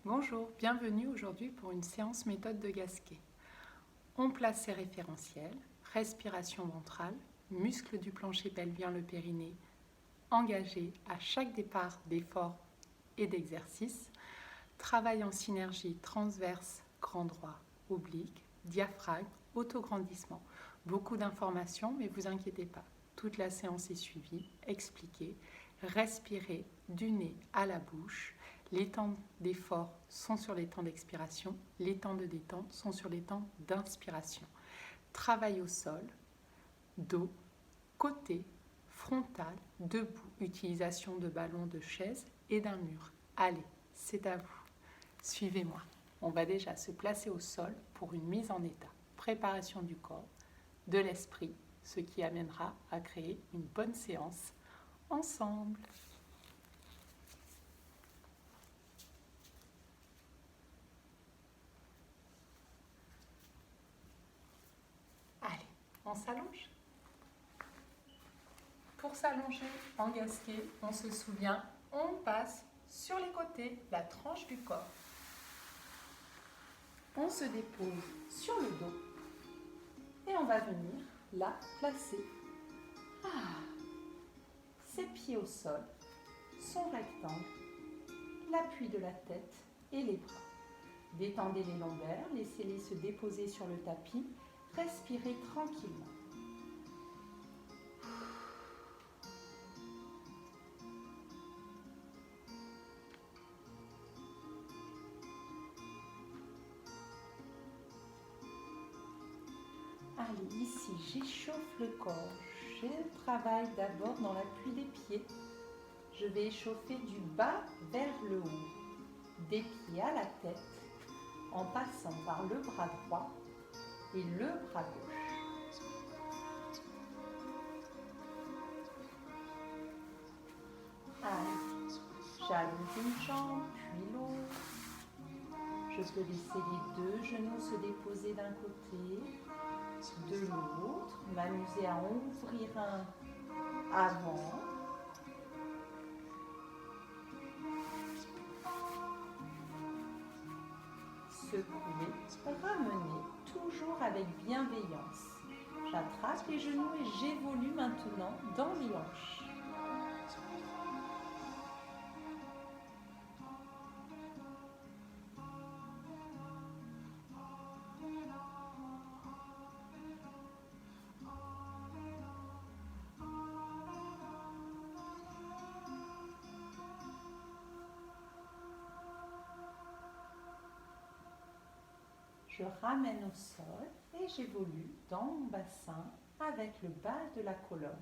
Bonjour, bienvenue aujourd'hui pour une séance méthode de Gasquet. On place ses référentiels, respiration ventrale, muscles du plancher pelvien, le périnée, engagés à chaque départ d'effort et d'exercice, travail en synergie transverse, grand droit, oblique, diaphragme, autograndissement. Beaucoup d'informations, mais vous inquiétez pas, toute la séance est suivie, expliquée. Respirez du nez à la bouche. Les temps d'effort sont sur les temps d'expiration, les temps de détente sont sur les temps d'inspiration. Travail au sol, dos, côté, frontal, debout, utilisation de ballon, de chaise et d'un mur. Allez, c'est à vous. Suivez-moi. On va déjà se placer au sol pour une mise en état. Préparation du corps, de l'esprit, ce qui amènera à créer une bonne séance ensemble. Allez, on s'allonge. Pour s'allonger en Gasquet, on se souvient, on passe sur les côtés, la tranche du corps. On se dépose sur le dos et on va venir là placer ses pieds au sol, son rectangle, l'appui de la tête et les bras. Détendez les lombaires, laissez-les se déposer sur le tapis, respirez tranquillement. Allez, ici, j'échauffe le corps. Je travaille d'abord dans l'appui des pieds. Je vais échauffer du bas vers le haut, des pieds à la tête, en passant par le bras droit et le bras gauche. Allez, j'allonge une jambe, puis l'autre. Je peux laisser les deux genoux se déposer d'un côté, de l'autre, m'amuser à ouvrir un avant, secouer, ramener, toujours avec bienveillance. J'attrape les genoux et j'évolue maintenant dans les hanches. Je ramène au sol et j'évolue dans mon bassin avec le bas de la colonne.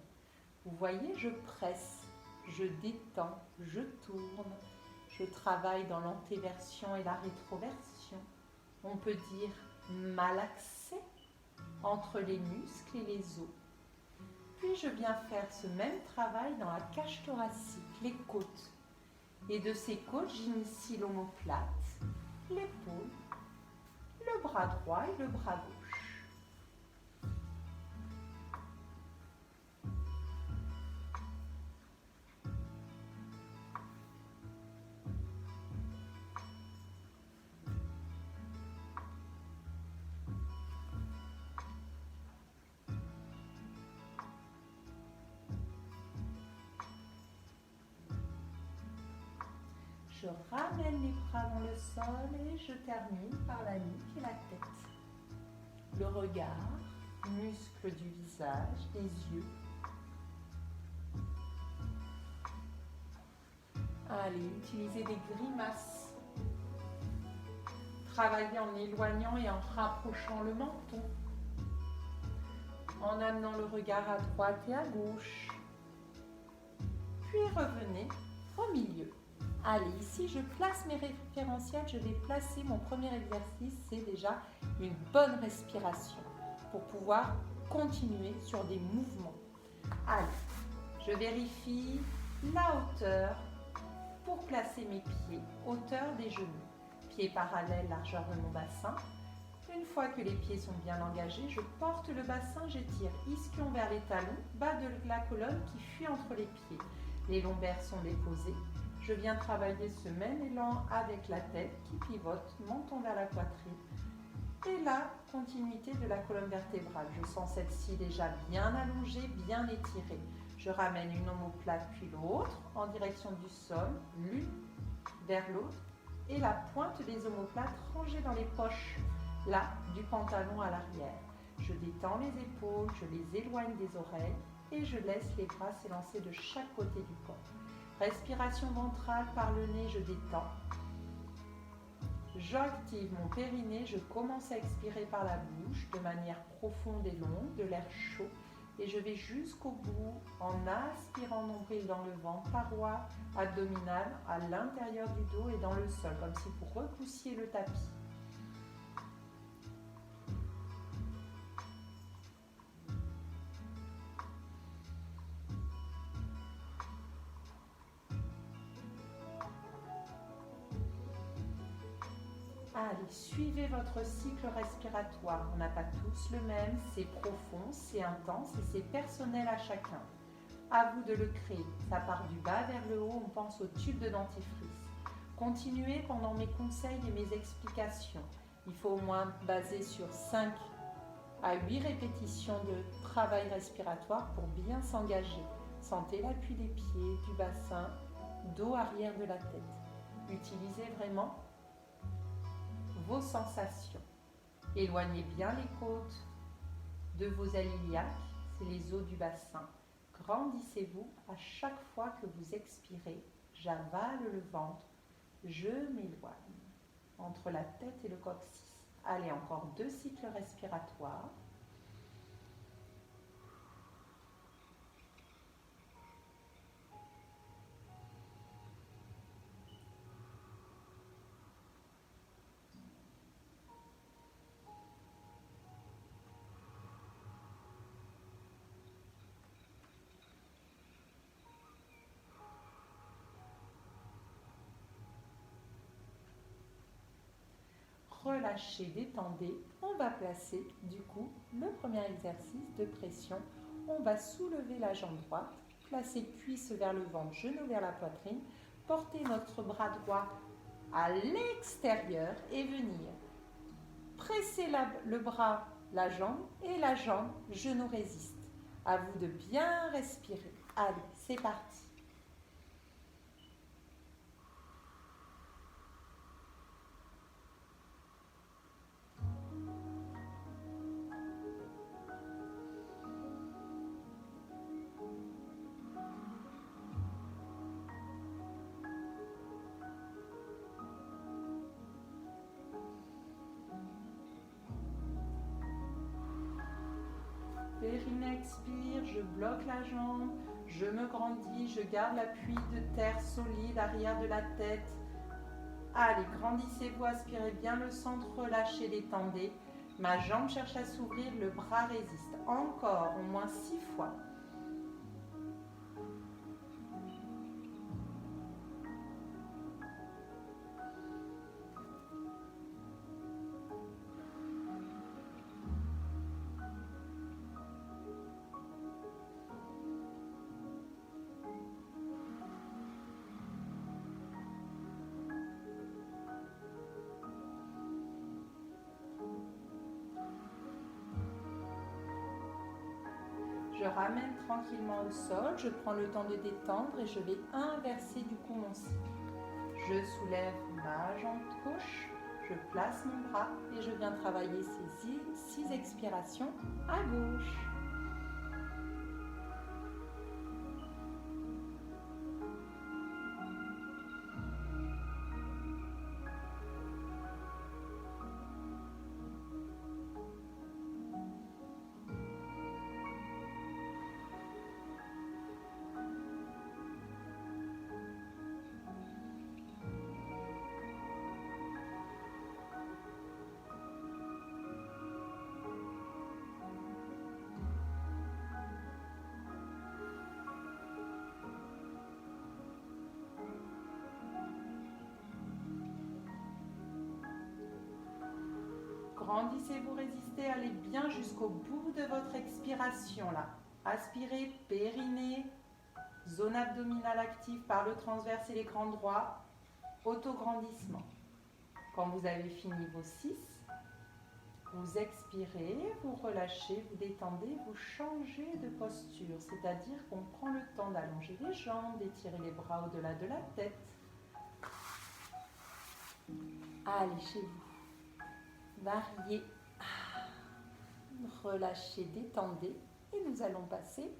Vous voyez, je presse, je détends, je tourne, je travaille dans l'antéversion et la rétroversion. On peut dire malaxé entre les muscles et les os. Puis je viens faire ce même travail dans la cage thoracique, les côtes. Et de ces côtes, j'initie l'omoplate, l'épaule, le bras droit et le bras gauche. Je ramène les bras dans le sol et je termine par la nuque et la tête. Le regard, muscles du visage, les yeux. Allez, utilisez des grimaces. Travaillez en éloignant et en rapprochant le menton. En amenant le regard à droite et à gauche. Puis revenez au milieu. Allez, ici je place mes référentiels, je vais placer mon premier exercice, c'est déjà une bonne respiration pour pouvoir continuer sur des mouvements. Allez, je vérifie la hauteur pour placer mes pieds, hauteur des genoux. Pieds parallèles, largeur de mon bassin. Une fois que les pieds sont bien engagés, je porte le bassin, j'étire ischion vers les talons, bas de la colonne qui fuit entre les pieds. Les lombaires sont déposés. Je viens travailler ce même élan avec la tête qui pivote, menton vers la poitrine. Et la continuité de la colonne vertébrale. Je sens celle-ci déjà bien allongée, bien étirée. Je ramène une omoplate puis l'autre en direction du sol, l'une vers l'autre, et la pointe des omoplates rangée dans les poches, là, du pantalon à l'arrière. Je détends les épaules, je les éloigne des oreilles et je laisse les bras s'élancer de chaque côté du corps. Respiration ventrale par le nez, je détends. J'active mon périnée, je commence à expirer par la bouche de manière profonde et longue, de l'air chaud. Et je vais jusqu'au bout en aspirant nombril dans le ventre, paroi abdominale à l'intérieur du dos et dans le sol, comme si vous repoussiez le tapis. Allez, suivez votre cycle respiratoire. On n'a pas tous le même, c'est profond, c'est intense et c'est personnel à chacun. À vous de le créer. Ça part du bas vers le haut, on pense au tube de dentifrice. Continuez pendant mes conseils et mes explications. Il faut au moins baser sur 5 à 8 répétitions de travail respiratoire pour bien s'engager. Sentez l'appui des pieds, du bassin, dos arrière de la tête. Utilisez vraiment vos sensations. Éloignez bien les côtes de vos iliaques, c'est les os du bassin. Grandissez-vous à chaque fois que vous expirez. J'avale le ventre, je m'éloigne entre la tête et le coccyx. Allez, encore 2 cycles respiratoires. Relâchez, détendez. On va placer du coup le premier exercice de pression. On va soulever la jambe droite, placer cuisse vers le ventre, genou vers la poitrine, porter notre bras droit à l'extérieur et venir presser le bras, la jambe et la jambe, genou résiste. À vous de bien respirer. Allez, c'est parti. Périnée expire, je bloque la jambe, je me grandis, je garde l'appui de terre solide, arrière de la tête. Allez, grandissez-vous, aspirez bien le centre, relâchez, détendez. Ma jambe cherche à s'ouvrir, le bras résiste. Encore, au moins 6 fois. Je ramène tranquillement au sol, je prends le temps de détendre et je vais inverser du coup mon cycle. Je soulève ma jambe gauche, je place mon bras et je viens travailler ces 6 expirations à gauche. Grandissez-vous, résistez, allez bien jusqu'au bout de votre expiration là. Aspirez, périnée, Zone abdominale active par le transverse et l'écran droit. Autograndissement. Quand vous avez fini vos 6, vous expirez, vous relâchez, vous détendez, vous changez de posture. C'est-à-dire qu'on prend le temps d'allonger les jambes, d'étirer les bras au-delà de la tête. Allez, chez vous. Variez. Relâchez, détendez. Et nous allons passer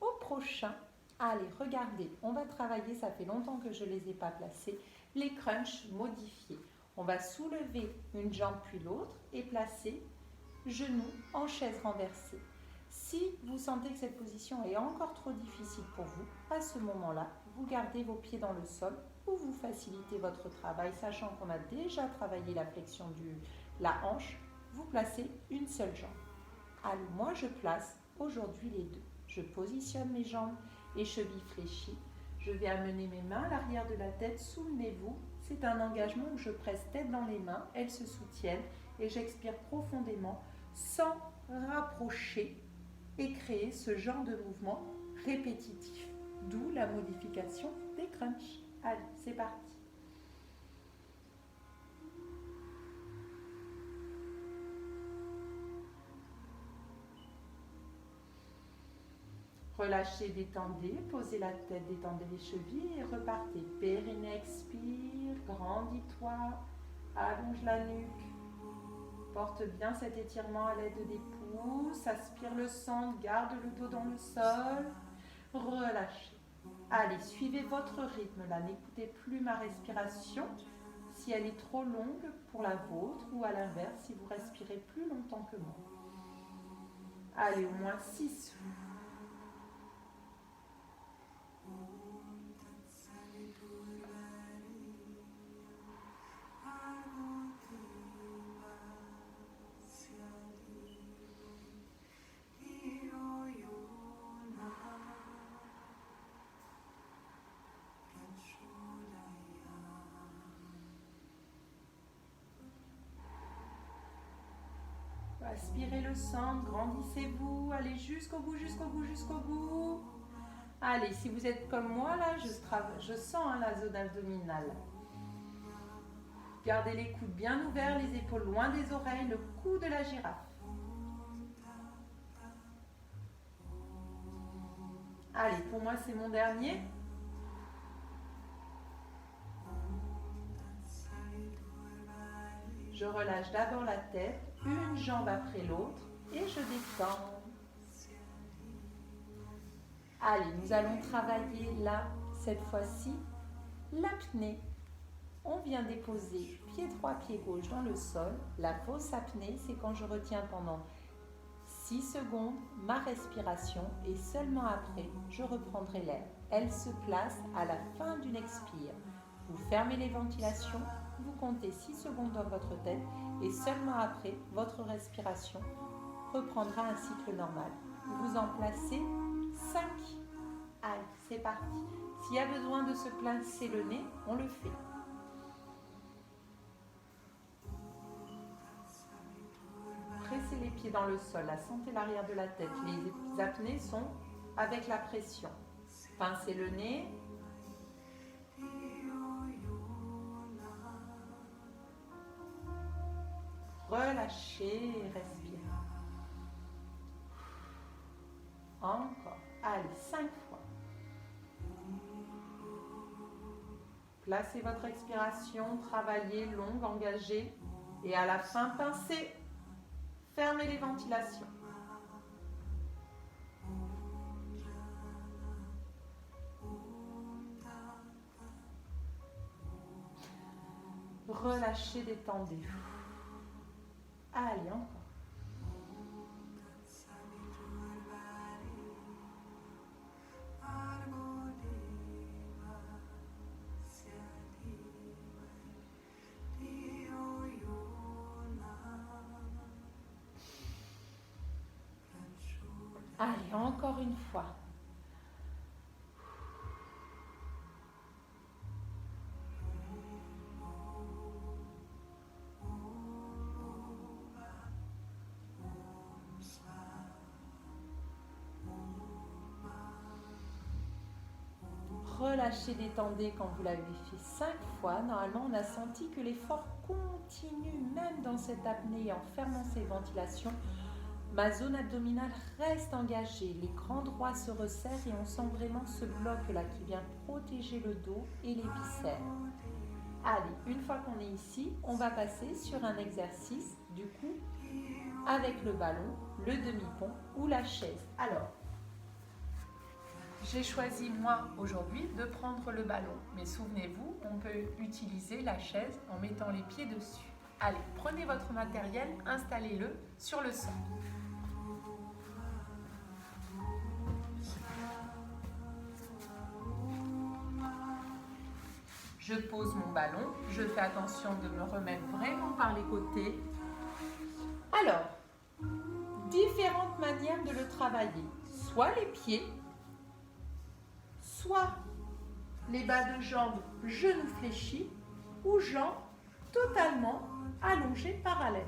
au prochain. Allez, regardez, on va travailler, ça fait longtemps que je ne les ai pas placés, les crunchs modifiés. On va soulever une jambe puis l'autre et placer genou en chaise renversée. Si vous sentez que cette position est encore trop difficile pour vous, à ce moment-là, vous gardez vos pieds dans le sol ou vous facilitez votre travail, sachant qu'on a déjà travaillé la flexion de la hanche, vous placez une seule jambe. Alors moi, je place aujourd'hui les deux. Je positionne mes jambes et chevilles fléchies. Je vais amener mes mains à l'arrière de la tête, souvenez-vous, c'est un engagement où je presse tête dans les mains, elles se soutiennent et j'expire profondément sans rapprocher et créer ce genre de mouvement répétitif. D'où la modification des crunchs. Allez, c'est parti. Relâchez, détendez, posez la tête, détendez les chevilles et repartez. Périnée expire, grandis-toi, allonge la nuque. Porte bien cet étirement à l'aide des pouces, aspire le centre, garde le dos dans le sol, relâchez. Allez, suivez votre rythme là, n'écoutez plus ma respiration si elle est trop longue pour la vôtre ou à l'inverse si vous respirez plus longtemps que moi. Allez, au moins 6. Aspirez le centre, grandissez-vous, allez jusqu'au bout, jusqu'au bout, jusqu'au bout. Allez, si vous êtes comme moi, là, je sens la zone abdominale. Gardez les coudes bien ouverts, les épaules loin des oreilles, le cou de la girafe. Allez, pour moi, c'est mon dernier. Je relâche d'abord la tête, une jambe après l'autre, et je détends. Allez, nous allons travailler là, cette fois-ci, l'apnée. On vient déposer pied droit, pied gauche dans le sol. La fausse apnée, c'est quand je retiens pendant 6 secondes ma respiration et seulement après, je reprendrai l'air. Elle se place à la fin d'une expire. Vous fermez les ventilations, vous comptez 6 secondes dans votre tête et seulement après, votre respiration reprendra un cycle normal. Vous en placez 5. Allez, c'est parti. S'il y a besoin de se placer le nez, on le fait. Pressez les pieds dans le sol, sentez l'arrière de la tête. Les apnées sont avec la pression. Pincez le nez. Relâchez et respirez. Encore. Allez, 5 fois. Placez votre expiration, travaillez, longue, engagée. Et à la fin, pincez. Fermez les ventilations. Relâchez, détendez. Allez, encore. Allez, encore une fois. relâchez, détendez quand vous l'avez fait 5 fois. Normalement, on a senti que l'effort continue même dans cette apnée en fermant ses ventilations. Ma zone abdominale reste engagée, les grands droits se resserrent et on sent vraiment ce bloc là qui vient protéger le dos et les viscères. Allez, une fois qu'on est ici, on va passer sur un exercice du coup avec le ballon, le demi-pont ou la chaise. Alors, j'ai choisi moi aujourd'hui de prendre le ballon, mais souvenez-vous, on peut utiliser la chaise en mettant les pieds dessus. Allez, prenez votre matériel, installez-le sur le sol. Je pose mon ballon, je fais attention de me remettre vraiment par les côtés. Alors, différentes manières de le travailler. Soit les pieds, soit les bas de jambes, genoux fléchis, ou jambes totalement allongées parallèles.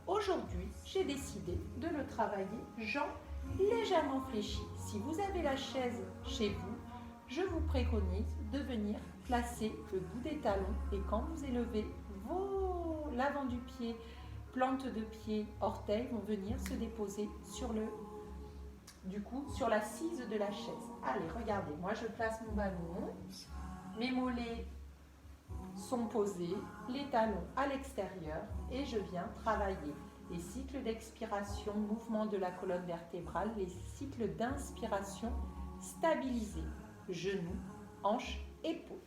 Aujourd'hui, j'ai décidé de le travailler jambes légèrement fléchies. Si vous avez la chaise chez vous, je vous préconise de venir placer le bout des talons et quand vous élevez l'avant du pied, plante de pied, orteils vont venir se déposer sur sur l'assise de la chaise. Allez, regardez, moi je place mon ballon, mes mollets sont posés, les talons à l'extérieur et je viens travailler les cycles d'expiration, mouvement de la colonne vertébrale, les cycles d'inspiration stabilisés, genoux, hanches, épaules.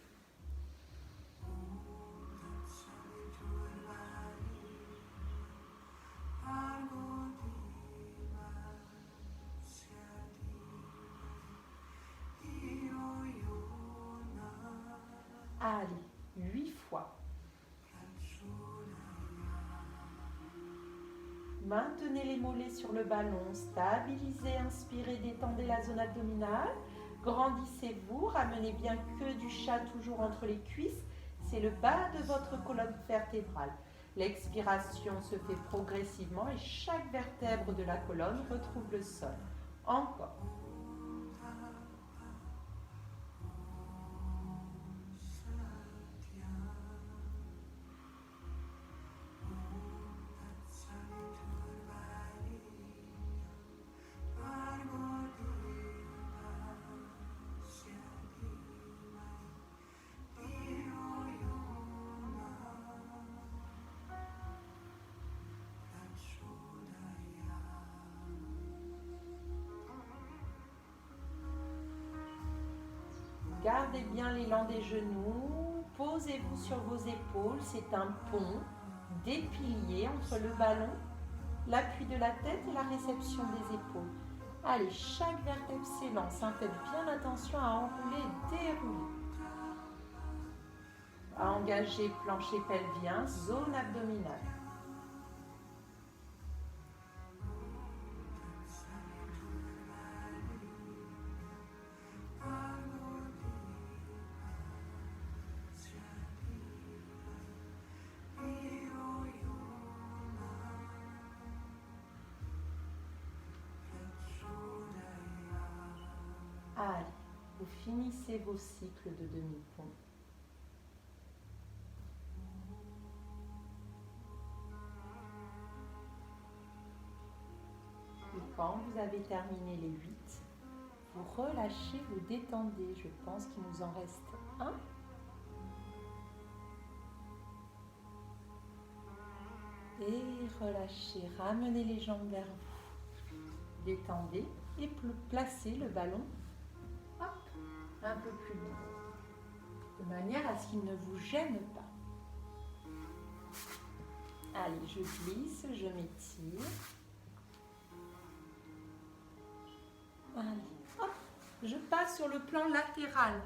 Allez, 8 fois. Maintenez les mollets sur le ballon, stabilisez, inspirez, détendez la zone abdominale. Grandissez-vous, ramenez bien queue du chat toujours entre les cuisses. C'est le bas de votre colonne vertébrale. L'expiration se fait progressivement et chaque vertèbre de la colonne retrouve le sol. Encore. Gardez bien l'élan des genoux, posez-vous sur vos épaules, c'est un pont, des piliers entre le ballon, l'appui de la tête et la réception des épaules. Allez, chaque vertèbre s'élance, faites bien attention à enrouler et dérouler. À engager plancher pelvien, zone abdominale. Allez, vous finissez vos cycles de demi-pont. Et quand vous avez terminé les 8, vous relâchez, vous détendez. Je pense qu'il nous en reste un. Et relâchez, ramenez les jambes vers vous. Détendez et placez le ballon un peu plus loin, de manière à ce qu'il ne vous gêne pas. Allez, je glisse, je m'étire. Allez, hop, je passe sur le plan latéral.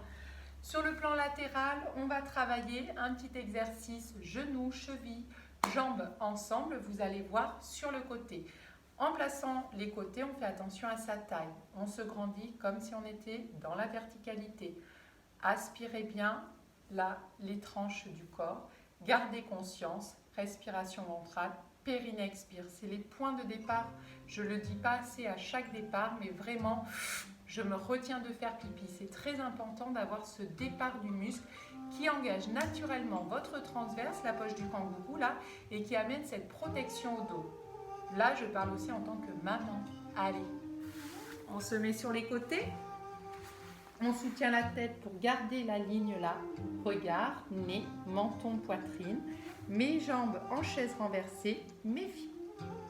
Sur le plan latéral, on va travailler un petit exercice genoux, chevilles, jambes ensemble. Vous allez voir sur le côté. En plaçant les côtés, on fait attention à sa taille. On se grandit comme si on était dans la verticalité. Aspirez bien les tranches du corps. Gardez conscience, respiration ventrale, périnée expire. C'est les points de départ. Je ne le dis pas assez à chaque départ, mais vraiment Je me retiens de faire pipi. C'est très important d'avoir ce départ du muscle qui engage naturellement votre transverse, la poche du kangourou là, et qui amène cette protection au dos. Là, je parle aussi en tant que maman. Allez, on se met sur les côtés. On soutient la tête pour garder la ligne là. Regard, nez, menton, poitrine. Mes jambes en chaise renversée. Mes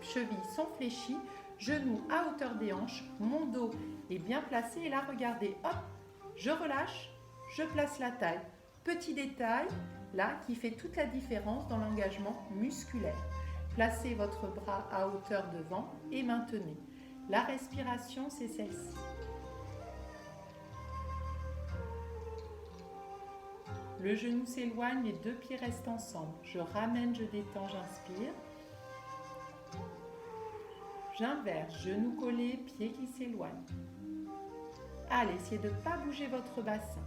chevilles sont fléchies. Genoux à hauteur des hanches. Mon dos est bien placé. Et là, regardez, hop, je relâche, je place la taille. Petit détail, là, qui fait toute la différence dans l'engagement musculaire. Placez votre bras à hauteur devant et maintenez. La respiration, c'est celle-ci. Le genou s'éloigne, les deux pieds restent ensemble. Je ramène, je détends, j'inspire. J'inverse, genou collé, pied qui s'éloigne. Allez, essayez de ne pas bouger votre bassin.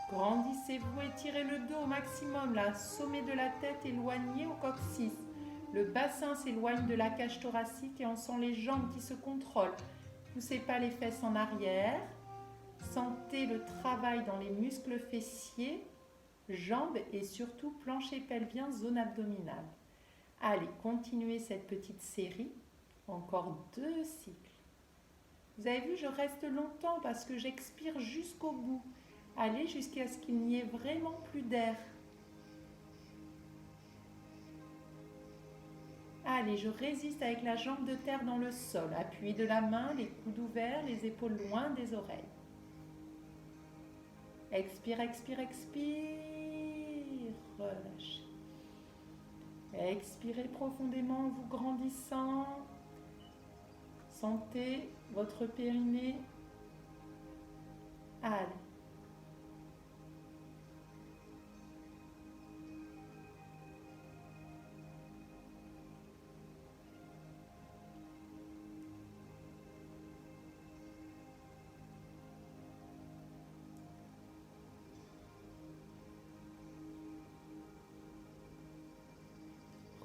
Grandissez-vous, étirez le dos au maximum, là, sommet de la tête éloigné au coccyx. Le bassin s'éloigne de la cage thoracique et on sent les jambes qui se contrôlent. Poussez pas les fesses en arrière. Sentez le travail dans les muscles fessiers, jambes et surtout plancher pelvien, zone abdominale. Allez, continuez cette petite série. Encore 2 cycles. Vous avez vu, je reste longtemps parce que j'expire jusqu'au bout. Allez jusqu'à ce qu'il n'y ait vraiment plus d'air. Allez, je résiste avec la jambe de terre dans le sol. Appui de la main, les coudes ouverts, les épaules loin des oreilles. Expire, expire, expire. Relâchez. Expirez profondément en vous grandissant. Sentez votre périnée. Allez.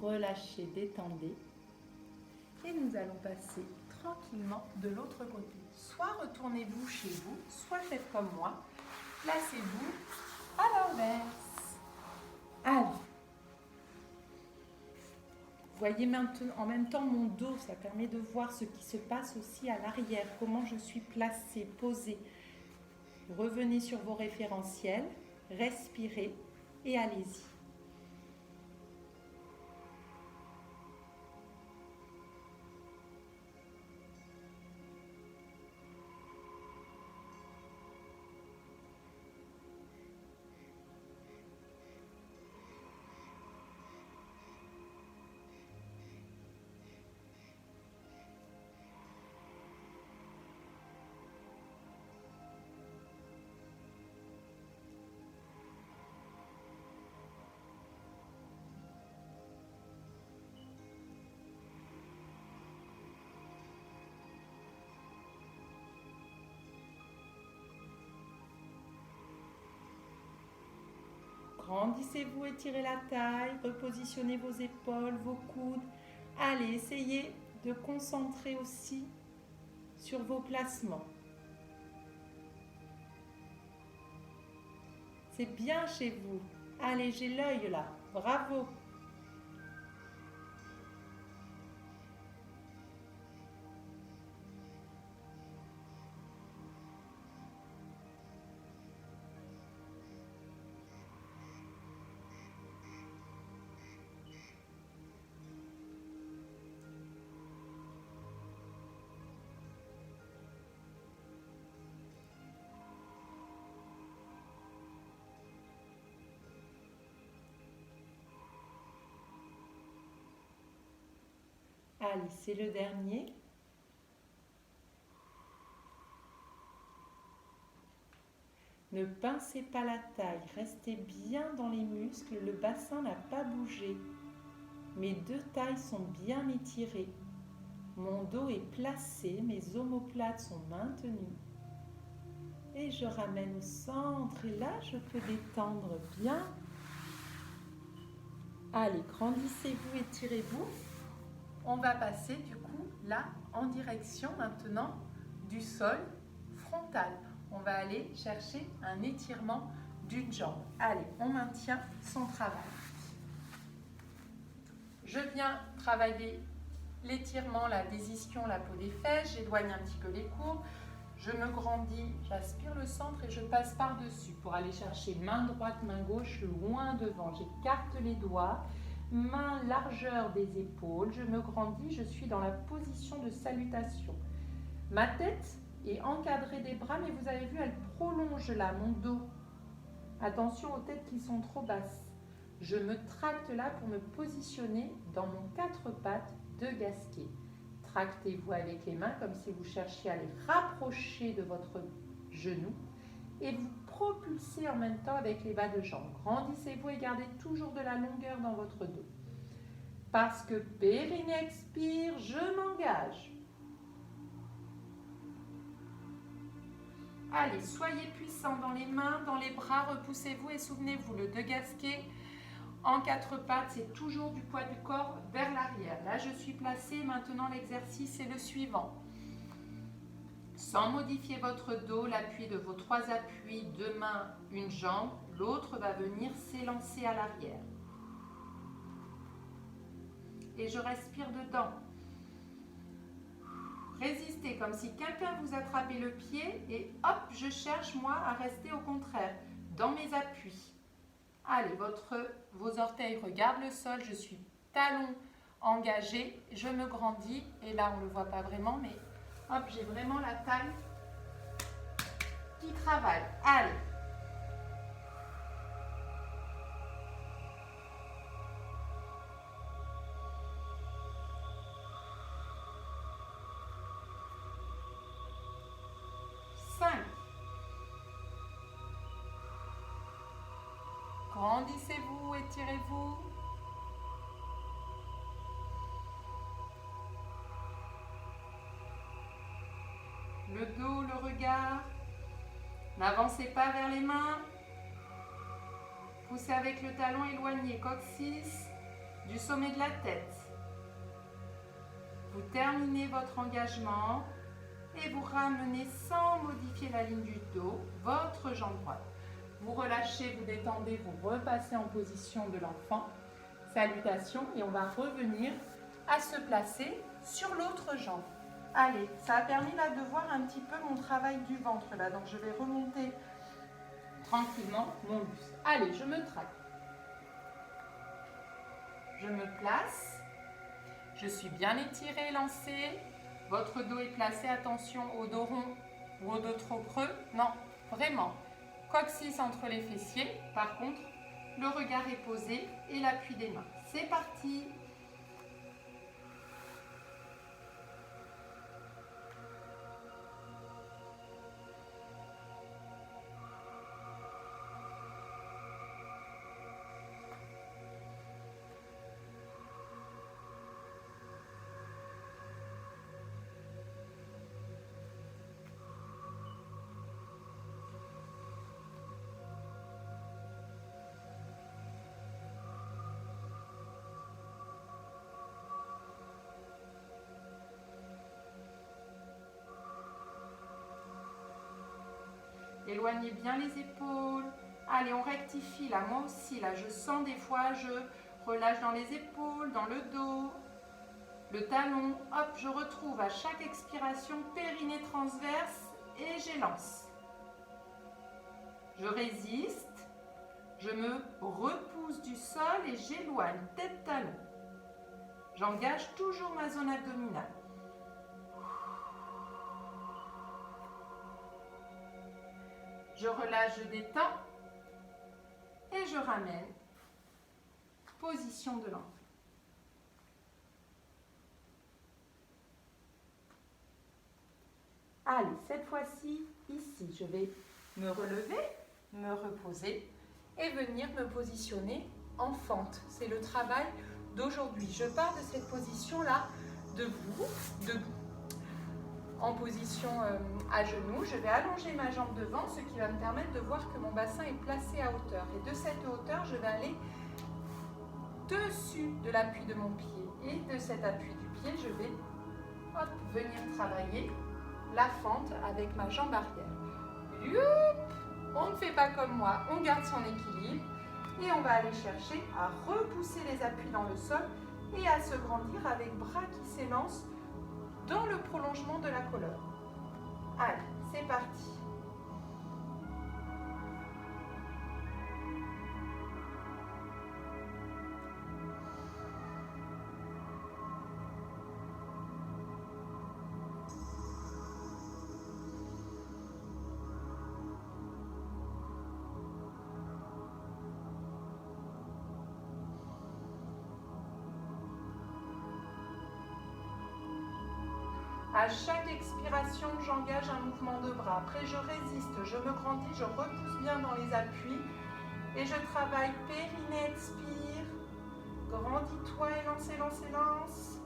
Relâchez, détendez. Et nous allons passer tranquillement de l'autre côté. Soit retournez-vous chez vous, soit faites comme moi. Placez-vous à l'inverse. Allez. Voyez maintenant en même temps mon dos, ça permet de voir ce qui se passe aussi à l'arrière, comment je suis placée, posée. Revenez sur vos référentiels, respirez et allez-y. Grandissez-vous, étirez la taille, repositionnez vos épaules, vos coudes. Allez, essayez de concentrer aussi sur vos placements. C'est bien chez vous. Allez, j'ai l'œil là. Bravo. Allez, c'est le dernier. Ne pincez pas la taille, restez bien dans les muscles, le bassin n'a pas bougé. Mes deux tailles sont bien étirées. Mon dos est placé, mes omoplates sont maintenues. Et je ramène au centre et là je peux détendre bien. Allez, grandissez-vous, étirez-vous. On va passer du coup là en direction maintenant du sol frontal. On va aller chercher un étirement d'une jambe. Allez, on maintient son travail. Je viens travailler l'étirement, la désition, la peau des fesses. J'éloigne un petit peu les courbes. Je me grandis, j'aspire le centre et je passe par-dessus pour aller chercher main droite, main gauche, loin devant. J'écarte les doigts, main largeur des épaules. Je me grandis, je suis dans la position de salutation. Ma tête est encadrée des bras, mais vous avez vu, elle prolonge là, mon dos. Attention aux têtes qui sont trop basses. Je me tracte là pour me positionner dans mon quatre pattes de Gasquet. Tractez-vous avec les mains comme si vous cherchiez à les rapprocher de votre genou et vous propulsez en même temps avec les bas de jambes. Grandissez-vous et gardez toujours de la longueur dans votre dos. Parce que périnée expire, je m'engage. Allez, soyez puissants dans les mains, dans les bras, repoussez-vous et souvenez-vous, le de Gasquet en quatre pattes, c'est toujours du poids du corps vers l'arrière. Là, je suis placée, maintenant l'exercice est le suivant. Sans modifier votre dos, l'appui de vos trois appuis, deux mains, une jambe, l'autre va venir s'élancer à l'arrière. Et je respire dedans. Résistez comme si quelqu'un vous attrapait le pied et hop, je cherche moi à rester au contraire, dans mes appuis. Allez, vos orteils regardent le sol, je suis talon engagé, je me grandis et là on ne le voit pas vraiment mais hop, j'ai vraiment la taille qui travaille. Allez. Grandissez-vous, étirez-vous. Le dos, le regard. N'avancez pas vers les mains. Poussez avec le talon éloigné, coccyx du sommet de la tête. Vous terminez votre engagement et vous ramenez sans modifier la ligne du dos votre jambe droite. Vous relâchez, vous détendez, vous repassez en position de l'enfant. Salutations et on va revenir à se placer sur l'autre jambe. Allez, ça a permis là de voir un petit peu mon travail du ventre là. Donc je vais remonter tranquillement mon buste. Allez, je me tracte. Je me place. Je suis bien étirée, lancée. Votre dos est placé, attention au dos rond ou au dos trop creux. Non, vraiment. Coccyx entre les fessiers. Par contre, le regard est posé et l'appui des mains. C'est parti. Éloignez bien les épaules. Allez, on rectifie là, moi aussi. Là, je sens des fois, je relâche dans les épaules, dans le dos, le talon. Hop, je retrouve à chaque expiration périnée transverse et j'élance. Je résiste. Je me repousse du sol et j'éloigne tête-talon. J'engage toujours ma zone abdominale. Je relâche, je détends et je ramène. Position de l'enfant. Allez, cette fois-ci, ici, je vais me relever, me reposer et venir me positionner en fente. C'est le travail d'aujourd'hui. Je pars de cette position-là, debout. En position à genoux, je vais allonger ma jambe devant, ce qui va me permettre de voir que mon bassin est placé à hauteur. Et de cette hauteur, je vais aller dessus de l'appui de mon pied. Et de cet appui du pied, je vais venir travailler la fente avec ma jambe arrière. Youp! On ne fait pas comme moi, on garde son équilibre et on va aller chercher à repousser les appuis dans le sol et à se grandir avec bras qui s'élancent dans le prolongement de la colonne. Allez, c'est parti. À chaque expiration, j'engage un mouvement de bras. Après, je résiste, je me grandis, je repousse bien dans les appuis. Et je travaille périnée, expire. Grandis-toi, élance, élance, élance.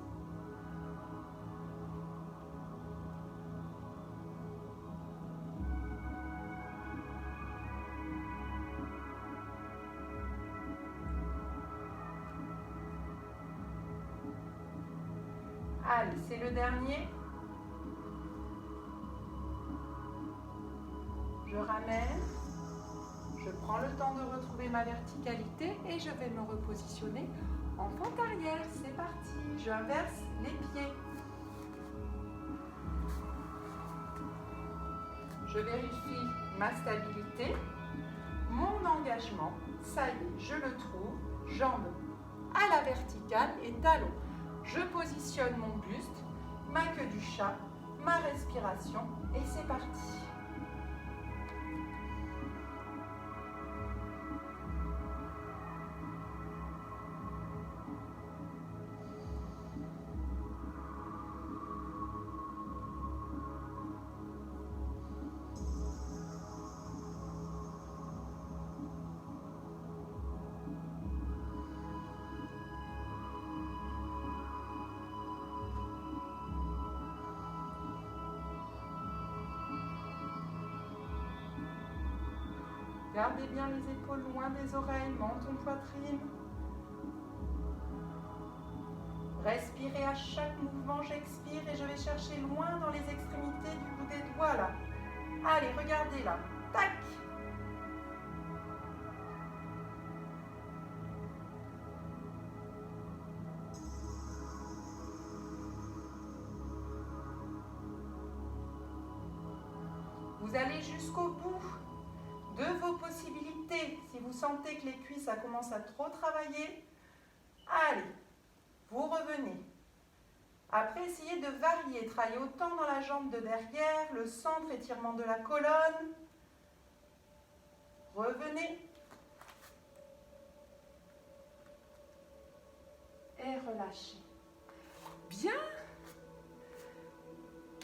Allez, c'est le dernier. Je ramène, je prends le temps de retrouver ma verticalité et je vais me repositionner en fente arrière. C'est parti, j'inverse les pieds. Je vérifie ma stabilité, mon engagement. Ça y est, je le trouve. Jambes à la verticale et talons. Je positionne mon buste, ma queue du chat, ma respiration et c'est parti. Gardez bien les épaules loin des oreilles, menton, poitrine. Respirez à chaque mouvement, j'expire et je vais chercher loin dans les extrémités du bout des doigts là. Allez, regardez là. Tac! Vous allez jusqu'au bout de vos possibilités. Si vous sentez que les cuisses ça commence à trop travailler, allez, vous revenez. Après, essayez de varier. Travaillez autant dans la jambe de derrière, le centre, étirement de la colonne. Revenez. Et relâchez. Bien.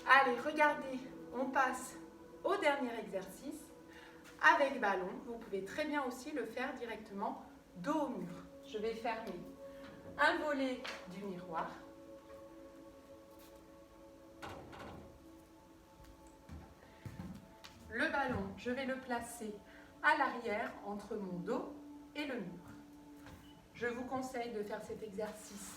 Allez, regardez, on passe au dernier exercice. Avec ballon, vous pouvez très bien aussi le faire directement dos au mur. Je vais fermer un volet du miroir. Le ballon, je vais le placer à l'arrière entre mon dos et le mur. Je vous conseille de faire cet exercice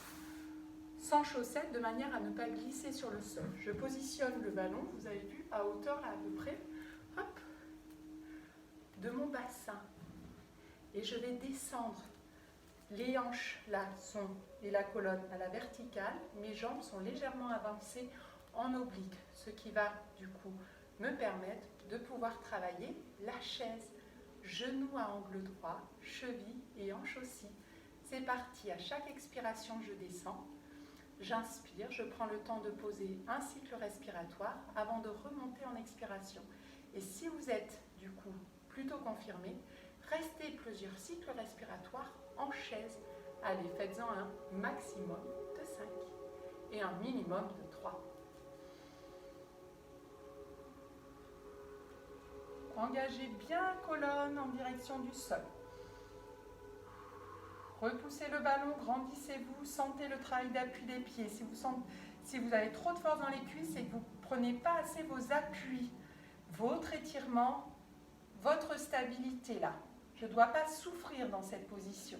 sans chaussettes de manière à ne pas glisser sur le sol. Je positionne le ballon, vous avez vu, à hauteur là à peu près, hop, de mon bassin. Et je vais descendre. Les hanches là sont et la colonne à la verticale. Mes jambes sont légèrement avancées en oblique, ce qui va du coup me permettre de pouvoir travailler la chaise. Genoux à angle droit, cheville et hanches aussi. C'est parti, à chaque expiration je descends. J'inspire, je prends le temps de poser un cycle respiratoire avant de remonter en expiration. Et si vous êtes du coup plutôt confirmé, restez plusieurs cycles respiratoires en chaise. Allez, faites-en un maximum de 5 et un minimum de 3. Engagez bien colonne en direction du sol. Repoussez le ballon, grandissez-vous, sentez le travail d'appui des pieds. Si vous avez trop de force dans les cuisses et que vous ne prenez pas assez vos appuis, votre étirement, votre stabilité là. Je ne dois pas souffrir dans cette position.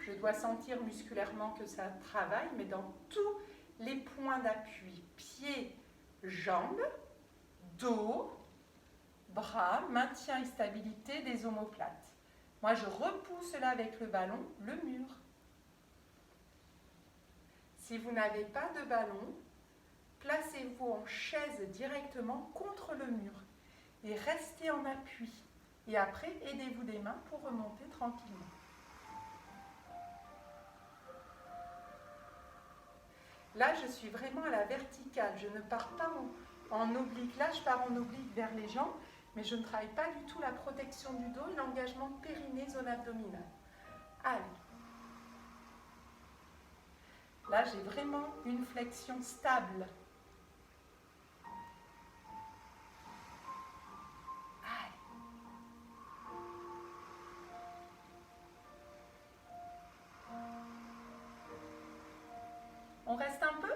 Je dois sentir musculairement que ça travaille, mais dans tous les points d'appui, pieds, jambes, dos, bras, maintien et stabilité des omoplates. Moi, je repousse là avec le ballon, le mur. Si vous n'avez pas de ballon, placez-vous en chaise directement contre le mur et restez en appui. Et après, aidez-vous des mains pour remonter tranquillement. Là, je suis vraiment à la verticale. Je ne pars pas en oblique. Là, je pars en oblique vers les jambes, mais je ne travaille pas du tout la protection du dos et l'engagement périnée, zone abdominale. Allez. Là, j'ai vraiment une flexion stable. On reste un peu?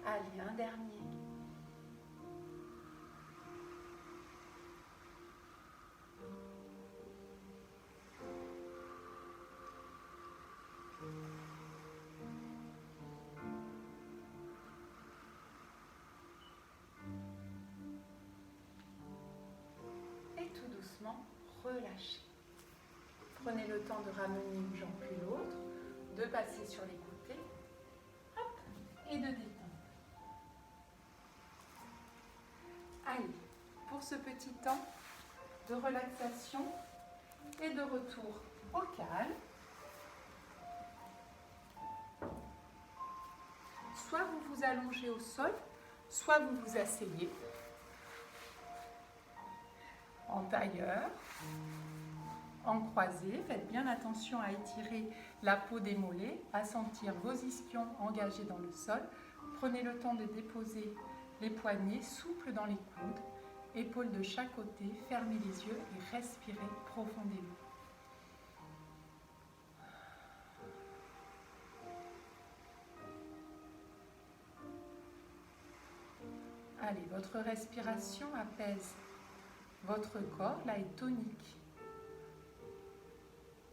Allez, un dernier. Et tout doucement, relâchez. Prenez le temps de ramener une jambe puis l'autre, de passer sur les côtés, hop, et de détendre. Allez, pour ce petit temps de relaxation et de retour au calme, soit vous vous allongez au sol, soit vous vous asseyez en tailleur, en croisé. Faites bien attention à étirer la peau des mollets, à sentir vos ischions engagés dans le sol. Prenez le temps de déposer les poignets souples dans les coudes, épaules de chaque côté, fermez les yeux et respirez profondément. Allez, votre respiration apaise votre corps, là est tonique.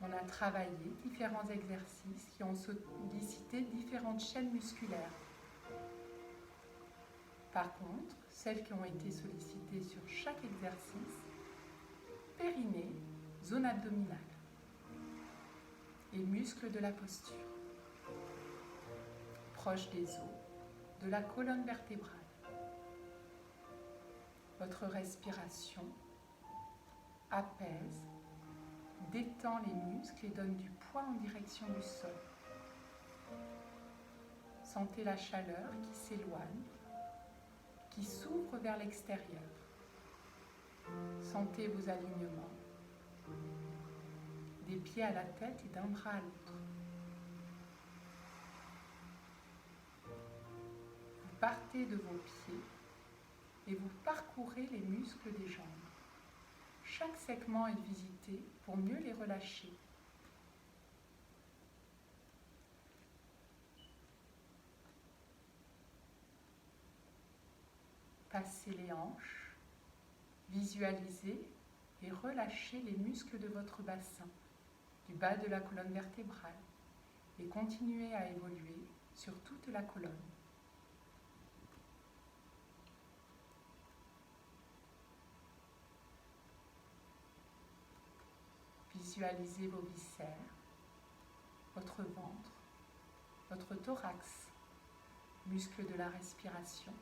On a travaillé différents exercices qui ont sollicité différentes chaînes musculaires. Par contre, celles qui ont été sollicitées sur chaque exercice, périnée, zone abdominale et muscles de la posture, proche des os, de la colonne vertébrale. Votre respiration apaise, détend les muscles et donne du poids en direction du sol. Sentez la chaleur qui s'éloigne, qui s'ouvre vers l'extérieur. Sentez vos alignements, des pieds à la tête et d'un bras à l'autre. Vous partez de vos pieds et vous parcourez les muscles des jambes. Chaque segment est visité pour mieux les relâcher. Passez les hanches, visualisez et relâchez les muscles de votre bassin, du bas de la colonne vertébrale, et continuez à évoluer sur toute la colonne. Visualisez vos viscères, votre ventre, votre thorax, muscles de la respiration.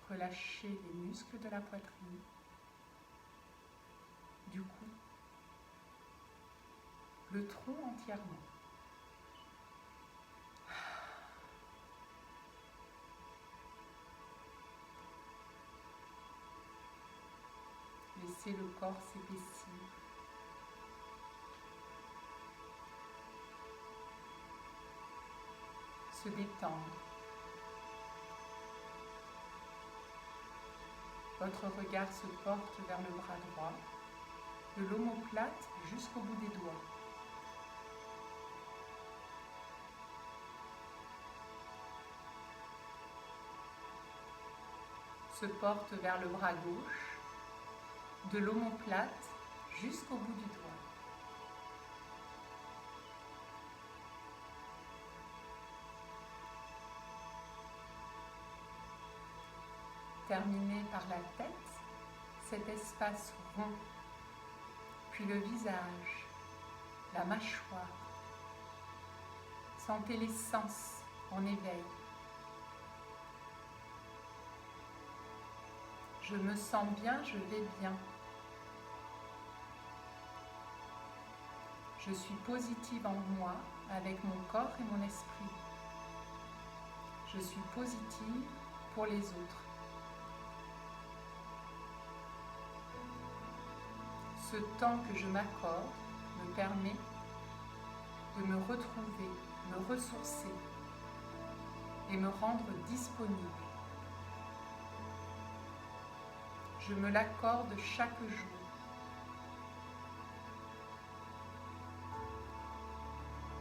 Relâchez les muscles de la poitrine, du cou, le tronc entièrement. corps s'épaissir. Se détendre. Votre regard se porte vers le bras droit, de l'omoplate jusqu'au bout des doigts. Se porte vers le bras gauche, de l'omoplate jusqu'au bout du doigt. Terminez par la tête, cet espace rond, puis le visage, la mâchoire. Sentez les sens en éveil. Je me sens bien, je vais bien. Je suis positive en moi avec mon corps et mon esprit. Je suis positive pour les autres. Ce temps que je m'accorde me permet de me retrouver, me ressourcer et me rendre disponible. Je me l'accorde chaque jour.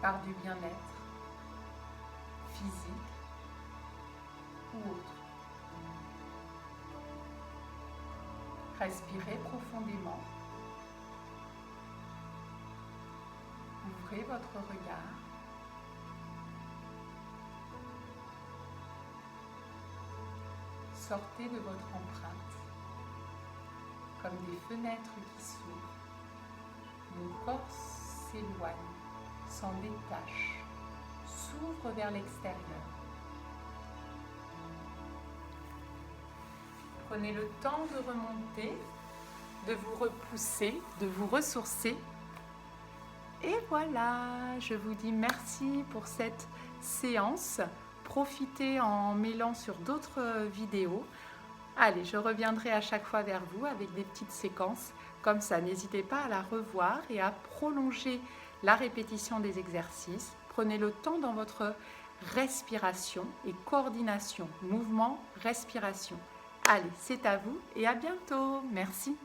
Par du bien-être physique ou autre. Respirez profondément. Ouvrez votre regard. Sortez de votre empreinte comme des fenêtres qui s'ouvrent. Mon corps s'éloigne, s'en détache, s'ouvre vers l'extérieur. Prenez le temps de remonter, de vous repousser, de vous ressourcer. Et voilà, je vous dis merci pour cette séance. Profitez en mêlant sur d'autres vidéos. Allez, je reviendrai à chaque fois vers vous avec des petites séquences. Comme ça, n'hésitez pas à la revoir et à prolonger la répétition des exercices. Prenez le temps dans votre respiration et coordination, mouvement, respiration. Allez, c'est à vous et à bientôt. Merci.